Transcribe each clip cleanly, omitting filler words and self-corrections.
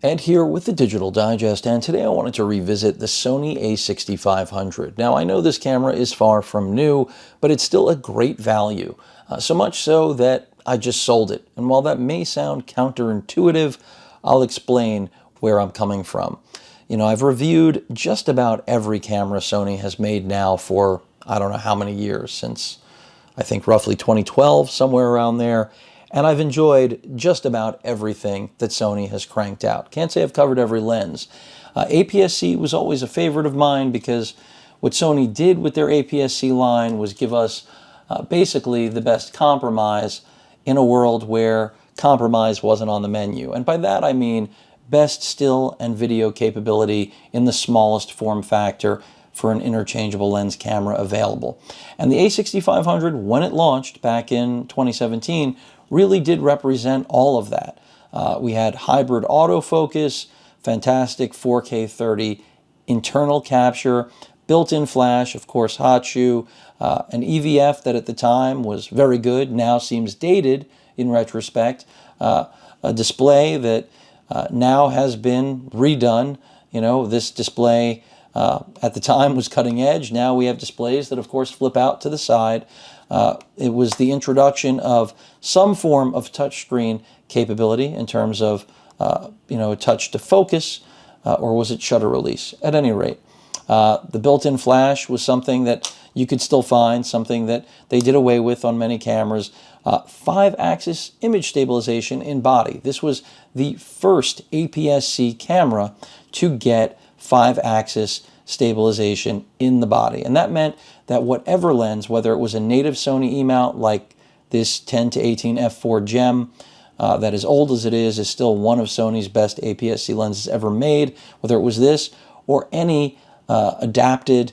Ed here with the Digital Digest, and today I wanted to revisit the Sony a6500. Now, I know this camera is far from new, but it's still a great value, so much so that I just sold it. And while that may sound counterintuitive, I'll explain where I'm coming from. You know, I've reviewed just about every camera Sony has made now for I don't know how many years, since I think roughly 2012, somewhere around there. And I've enjoyed just about everything that Sony has cranked out. Can't say I've covered every lens. APS-C was always a favorite of mine because what Sony did with their APS-C line was give us basically the best compromise in a world where compromise wasn't on the menu. And by that I mean best still and video capability in the smallest form factor for an interchangeable lens camera available. And the a6500, when it launched back in 2017, really did represent all of that. We had hybrid autofocus, fantastic 4K 30 internal capture, built-in flash, of course hot shoe, an EVF that at the time was very good, now seems dated in retrospect, a display that now has been redone. You know, this display at the time was cutting edge. Now we have displays that of course flip out to the side. It was the introduction of some form of touchscreen capability in terms of, touch to focus, or was it shutter release? At any rate, the built-in flash was something that you could still find, something that they did away with on many cameras. 5-axis image stabilization in body. This was the first APS-C camera to get 5-axis stabilization in the body. And that meant that whatever lens, whether it was a native Sony E-mount like this 10-18 f4 Gem, that as old as it is still one of Sony's best APS-C lenses ever made, whether it was this or any adapted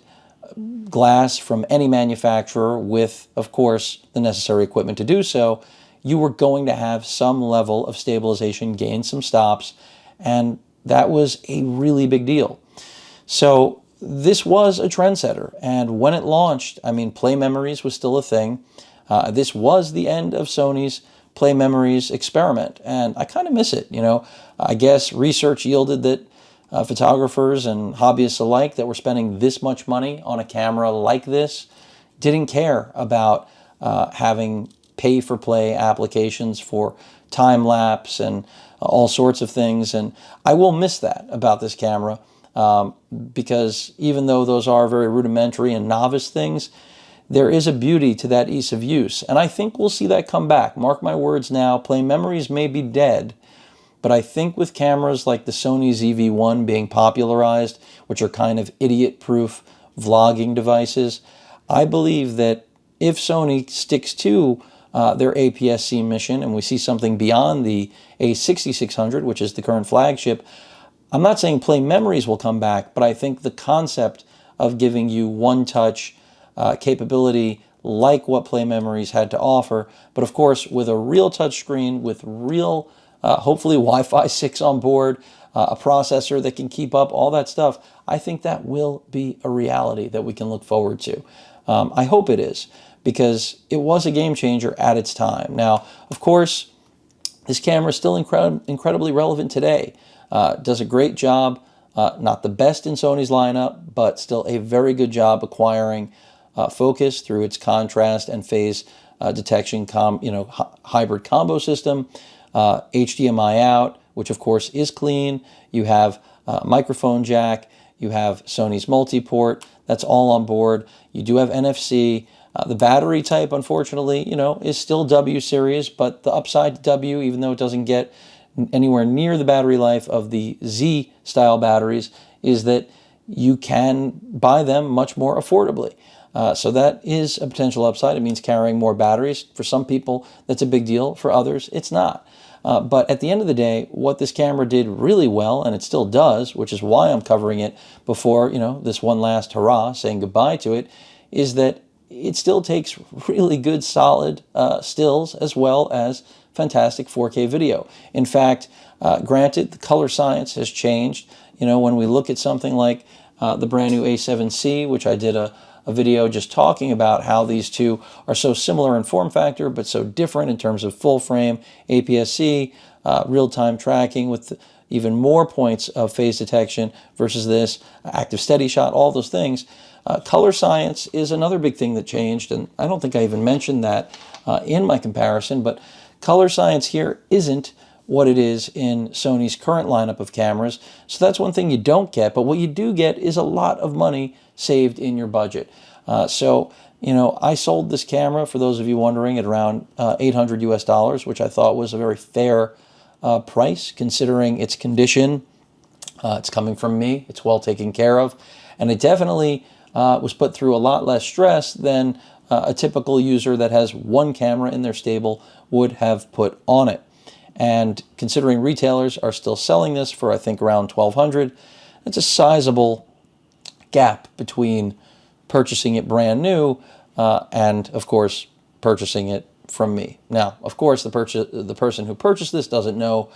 glass from any manufacturer with, of course, the necessary equipment to do so, you were going to have some level of stabilization, gain some stops, and that was a really big deal. So this was a trendsetter, and when it launched, I mean, Play Memories was still a thing. This was the end of Sony's Play Memories experiment, and I kind of miss it. You know, I guess research yielded that photographers and hobbyists alike that were spending this much money on a camera like this didn't care about having pay-for-play applications for time-lapse and all sorts of things, and I will miss that about this camera. Because even though those are very rudimentary and novice things, there is a beauty to that ease of use. And I think we'll see that come back. Mark my words now, Play Memories may be dead, but I think with cameras like the Sony ZV-1 being popularized, which are kind of idiot-proof vlogging devices, I believe that if Sony sticks to their APS-C mission and we see something beyond the a6600, which is the current flagship, I'm not saying Play Memories will come back, but I think the concept of giving you one-touch capability like what Play Memories had to offer, but of course with a real touchscreen, with real, hopefully Wi-Fi 6 on board, a processor that can keep up, all that stuff, I think that will be a reality that we can look forward to. I hope it is, because it was a game changer at its time. Now, of course, this camera is still incredibly relevant today. Does a great job, not the best in Sony's lineup, but still a very good job acquiring focus through its contrast and phase detection hybrid combo system, HDMI out, which of course is clean. You have microphone jack, you have Sony's multi-port, that's all on board. You do have NFC. The battery type, unfortunately, is still W series, but the upside to W, even though it doesn't get anywhere near the battery life of the Z style batteries, is that you can buy them much more affordably. So that is a potential upside. It means carrying more batteries. For some people, that's a big deal. For others, it's not. But at the end of the day, what this camera did really well, and it still does, which is why I'm covering it before, this one last hurrah, saying goodbye to it, is that it still takes really good, solid stills as well as fantastic 4K video. In fact, granted, the color science has changed. When we look at something like the brand new A7C, which I did a a video just talking about how these two are so similar in form factor, but so different in terms of full frame, APS-C, real-time tracking with even more points of phase detection versus this, active steady shot, all those things. Color science is another big thing that changed, and I don't think I even mentioned that in my comparison, but color science here isn't what it is in Sony's current lineup of cameras. So that's one thing you don't get, but what you do get is a lot of money saved in your budget. So, you know, I sold this camera, for those of you wondering, at around $800 US, which I thought was a very fair price considering its condition. It's coming from me, it's well taken care of, and it definitely was put through a lot less stress than a typical user that has one camera in their stable would have put on it. And considering retailers are still selling this for, I think, around $1,200, it's a sizable gap between purchasing it brand new and, of course, purchasing it from me. Now, of course, the person who purchased this doesn't know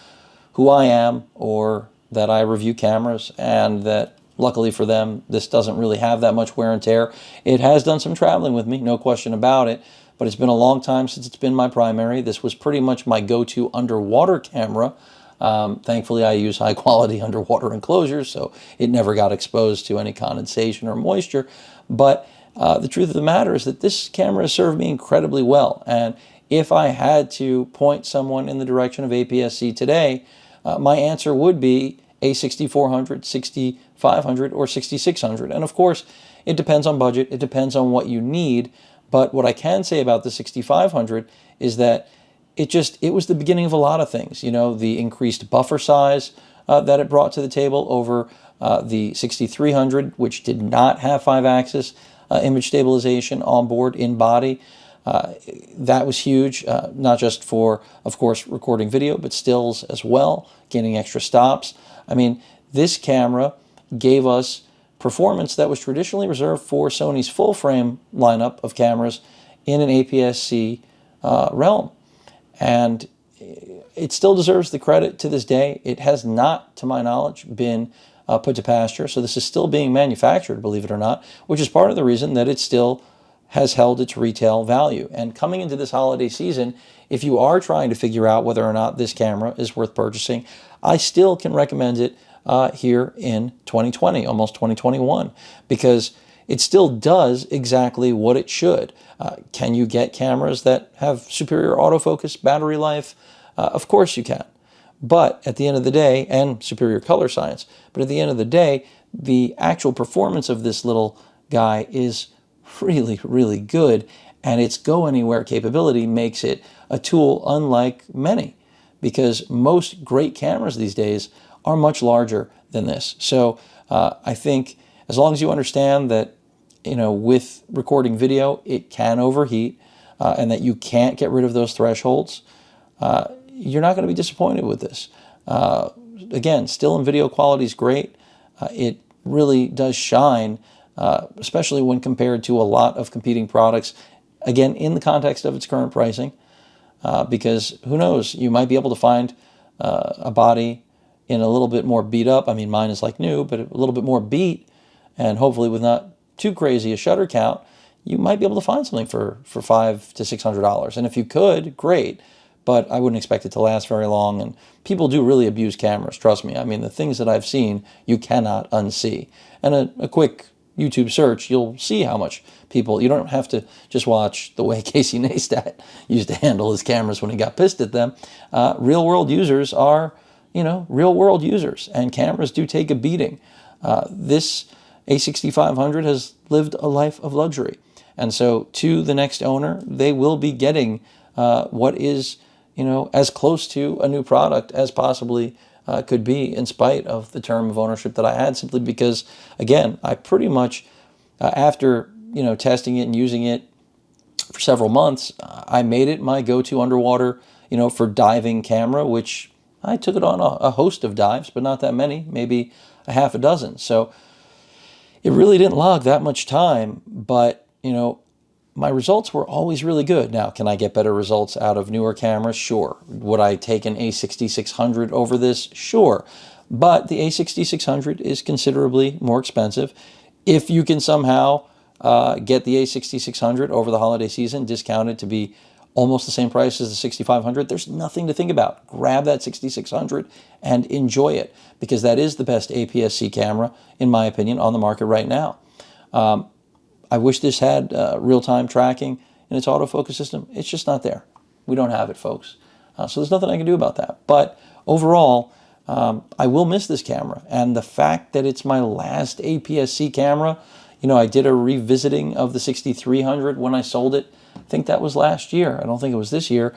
who I am or that I review cameras, and that luckily for them, this doesn't really have that much wear and tear. It has done some traveling with me, no question about it, but it's been a long time since it's been my primary. This was pretty much my go-to underwater camera. Thankfully, I use high-quality underwater enclosures, so it never got exposed to any condensation or moisture. But the truth of the matter is that this camera has served me incredibly well. And if I had to point someone in the direction of APS-C today, my answer would be a6400, 6500, or 6600. And of course, it depends on budget. It depends on what you need. But what I can say about the 6500 is that it was the beginning of a lot of things. You know, the increased buffer size that it brought to the table over the 6300, which did not have 5-axis image stabilization on board in body. That was huge, not just for, of course, recording video, but stills as well, gaining extra stops. I mean, this camera gave us performance that was traditionally reserved for Sony's full frame lineup of cameras in an APS-C realm. And it still deserves the credit to this day. It has not, to my knowledge, been put to pasture. So this is still being manufactured, believe it or not, which is part of the reason that it still has held its retail value. And coming into this holiday season, if you are trying to figure out whether or not this camera is worth purchasing, I still can recommend it here in 2020, almost 2021, because it still does exactly what it should. Can you get cameras that have superior autofocus, battery life? Of course you can. But at the end of the day, and superior color science, but at the end of the day, the actual performance of this little guy is really, really good, and its go-anywhere capability makes it a tool unlike many, because most great cameras these days are much larger than this. So I think as long as you understand that, you know, with recording video, it can overheat and that you can't get rid of those thresholds, you're not going to be disappointed with this. Again, still and video quality is great. It really does shine, especially when compared to a lot of competing products, again, in the context of its current pricing, because who knows, you might be able to find a body in a little bit more beat up. I mean, mine is like new, but a little bit more beat, and hopefully with not too crazy a shutter count, you might be able to find something for $500 to $600. And if you could, great, but I wouldn't expect it to last very long. And people do really abuse cameras, trust me. I mean, the things that I've seen, you cannot unsee. And a quick YouTube search, you'll see how much people, you don't have to just watch the way Casey Neistat used to handle his cameras when he got pissed at them. Real world users are, you know, real world users, and cameras do take a beating. This a6500 has lived a life of luxury. And so to the next owner, they will be getting what is, you know, as close to a new product as possibly could be, in spite of the term of ownership that I had, simply because, again, I pretty much, after, you know, testing it and using it for several months, I made it my go-to underwater, you know, for diving camera, which I took it on a host of dives, but not that many, maybe a half a dozen. So it really didn't log that much time, but, you know, my results were always really good. Now, can I get better results out of newer cameras? Sure. Would I take an a6600 over this? Sure. But the a6600 is considerably more expensive. If you can somehow get the a6600 over the holiday season, discounted to be almost the same price as the 6500. There's nothing to think about. Grab that 6600 and enjoy it, because that is the best APS-C camera, in my opinion, on the market right now. I wish this had real-time tracking in its autofocus system. It's just not there. We don't have it, folks. So there's nothing I can do about that. But overall, I will miss this camera. And the fact that it's my last APS-C camera, you know, I did a revisiting of the 6300 when I sold it. I think that was last year. I don't think it was this year.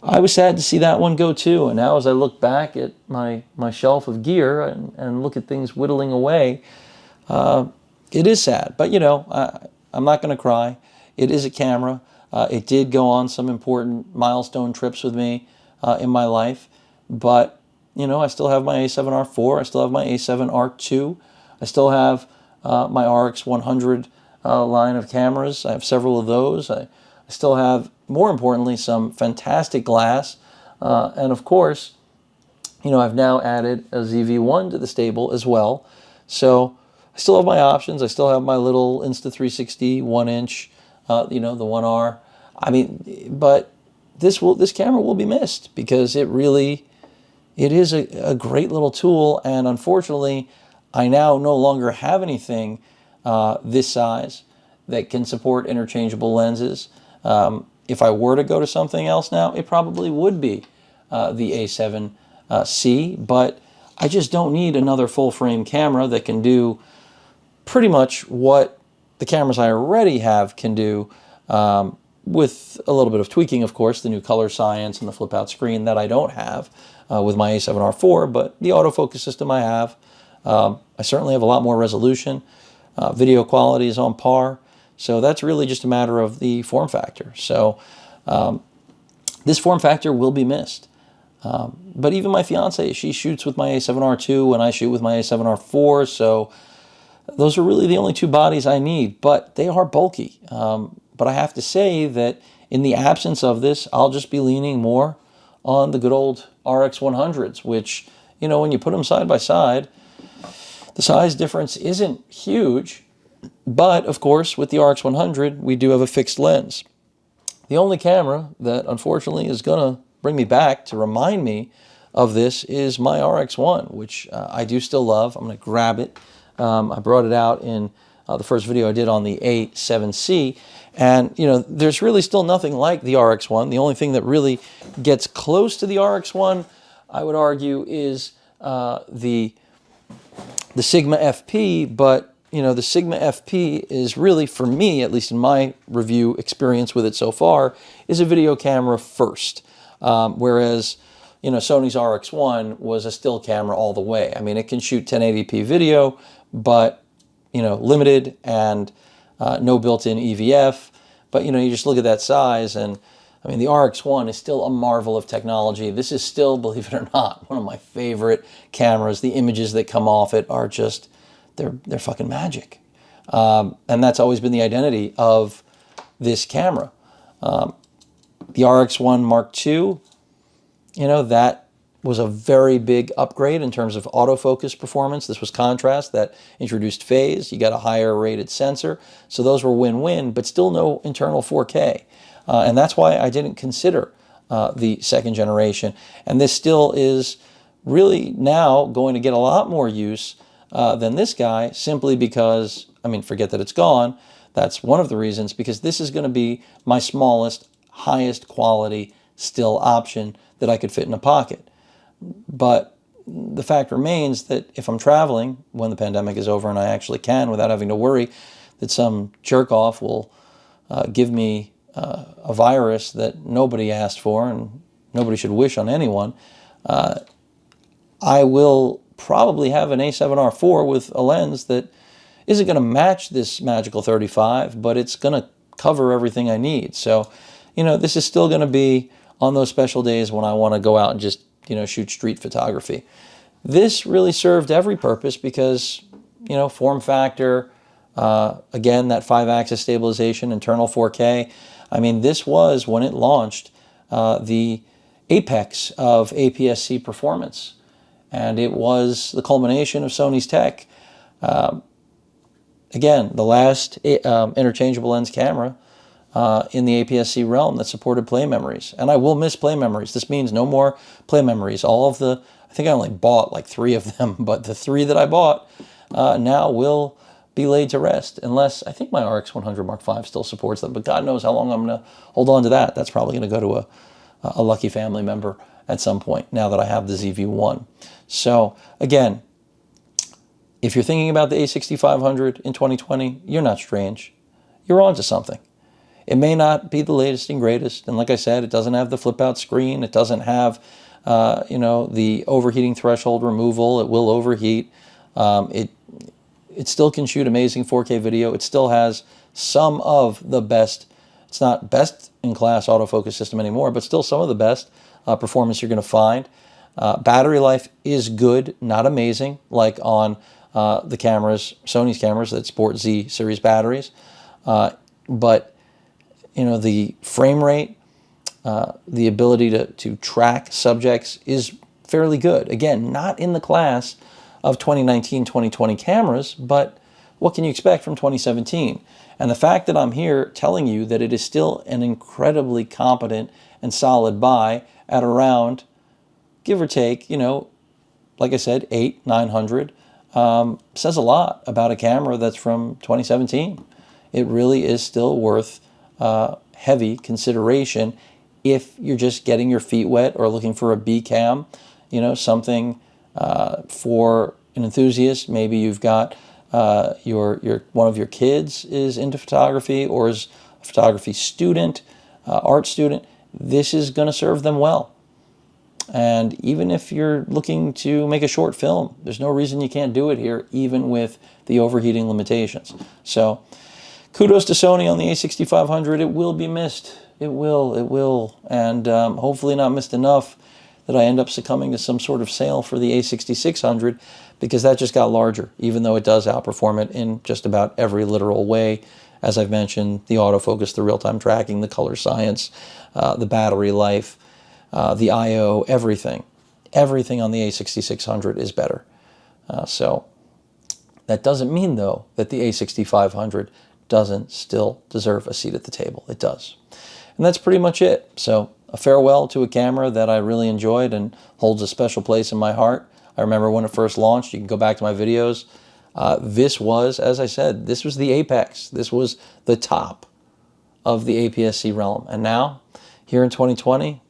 I was sad to see that one go too. And now as I look back at my shelf of gear and look at things whittling away, it is sad. But, you know, I'm not going to cry. It is a camera. It did go on some important milestone trips with me in my life. But, you know, I still have my A7R4. I still have my A7R2. I still have my RX100 line of cameras. I have several of those. I still have, more importantly, some fantastic glass. And of course, you know, I've now added a ZV-1 to the stable as well. So I still have my options. I still have my little Insta360 1-inch, you know, the 1R. I mean, but this camera will be missed, because it is a great little tool. And unfortunately, I now no longer have anything this size that can support interchangeable lenses. If I were to go to something else now, it probably would be the A7C, but I just don't need another full-frame camera that can do pretty much what the cameras I already have can do, with a little bit of tweaking, of course, the new color science and the flip-out screen that I don't have with my A7R4, but the autofocus system I have. I certainly have a lot more resolution. Video quality is on par. So that's really just a matter of the form factor. So this form factor will be missed. But even my fiance, she shoots with my A7R2 and I shoot with my A7R4. So those are really the only two bodies I need, but they are bulky. But I have to say that in the absence of this, I'll just be leaning more on the good old RX100s, which, you know, when you put them side by side, the size difference isn't huge. But of course, with the RX100, we do have a fixed lens. The only camera that unfortunately is going to bring me back to remind me of this is my RX1, which I do still love. I'm going to grab it. I brought it out in the first video I did on the A7C. And, you know, there's really still nothing like the RX1. The only thing that really gets close to the RX1, I would argue, is the Sigma FP. But, you know, the Sigma FP is really, for me, at least in my review experience with it so far, is a video camera first. Whereas, you know, Sony's RX1 was a still camera all the way. I mean, it can shoot 1080p video, but, you know, limited and no built-in EVF. But, you know, you just look at that size, and I mean, the RX1 is still a marvel of technology. This is still, believe it or not, one of my favorite cameras. The images that come off it are just, they're fucking magic. And that's always been the identity of this camera. The RX1 Mark II, you know, that was a very big upgrade in terms of autofocus performance. This was contrast that introduced phase. You got a higher rated sensor. So those were win-win, but still no internal 4K. And that's why I didn't consider the second generation. And this still is really now going to get a lot more use than this guy, simply because, I mean, forget that it's gone. That's one of the reasons, because this is going to be my smallest, highest quality still option that I could fit in a pocket. But the fact remains that if I'm traveling when the pandemic is over and I actually can, without having to worry that some jerk-off will give me a virus that nobody asked for and nobody should wish on anyone, I will probably have an A7R4 with a lens that isn't going to match this magical 35, but it's going to cover everything I need. So, you know, this is still going to be on those special days when I want to go out and just, you know, shoot street photography. This really served every purpose because, you know, form factor, again, that 5-axis stabilization, internal 4K. I mean, this was, when it launched, the apex of APS-C performance. And it was the culmination of Sony's tech. again, the last interchangeable lens camera in the APS-C realm that supported play memories. And I will miss play memories. This means no more play memories. All of the, I think I only bought like 3 of them, but the 3 that I bought now will be laid to rest, unless I think my RX100 Mark V still supports them, but God knows how long I'm going to hold on to that. That's probably going to go to a lucky family member at some point now that I have the ZV-1. So again, if you're thinking about the a6500 in 2020, you're not strange. You're onto something. It may not be the latest and greatest, and like I said, it doesn't have the flip-out screen. It doesn't have, the overheating threshold removal. It will overheat. It still can shoot amazing 4K video. It still has some of the best. It's not best in class autofocus system anymore, but still some of the best performance you're going to find. Battery life is good, not amazing, like on the cameras, Sony's cameras that sport Z series batteries, but the frame rate, the ability to track subjects is fairly good. Again, not in the class of 2019, 2020 cameras, but what can you expect from 2017? And the fact that I'm here telling you that it is still an incredibly competent and solid buy at around, give or take, like I said, 800, 900, says a lot about a camera that's from 2017. It really is still worth heavy consideration if you're just getting your feet wet or looking for a B cam, something for an enthusiast. Maybe you've got your one of your kids is into photography or is a photography student, art student. This is going to serve them well. And even if you're looking to make a short film, there's no reason you can't do it here, even with the overheating limitations. So kudos to Sony on the a6500. It will be missed. It will. And hopefully not missed enough that I end up succumbing to some sort of sale for the a6600, because that just got larger, even though it does outperform it in just about every literal way. As I've mentioned, the autofocus, the real-time tracking, the color science, the battery life, the I/O, everything. Everything on the a6600 is better. So that doesn't mean, though, that the a6500 doesn't still deserve a seat at the table. It does. And that's pretty much it. So a farewell to a camera that I really enjoyed and holds a special place in my heart. I remember when it first launched. You can go back to my videos. This was, as I said, this was the apex. This was the top of the APS-C realm. And now, here in 2020,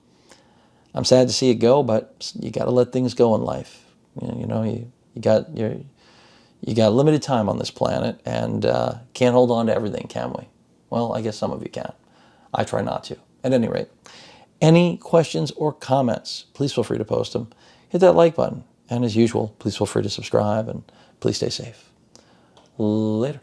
I'm sad to see it go, but you got to let things go in life. You got limited time on this planet, and can't hold on to everything, can we? Well, I guess some of you can. I try not to. At any rate, any questions or comments, please feel free to post them. Hit that like button. And as usual, please feel free to subscribe, and please stay safe. Later.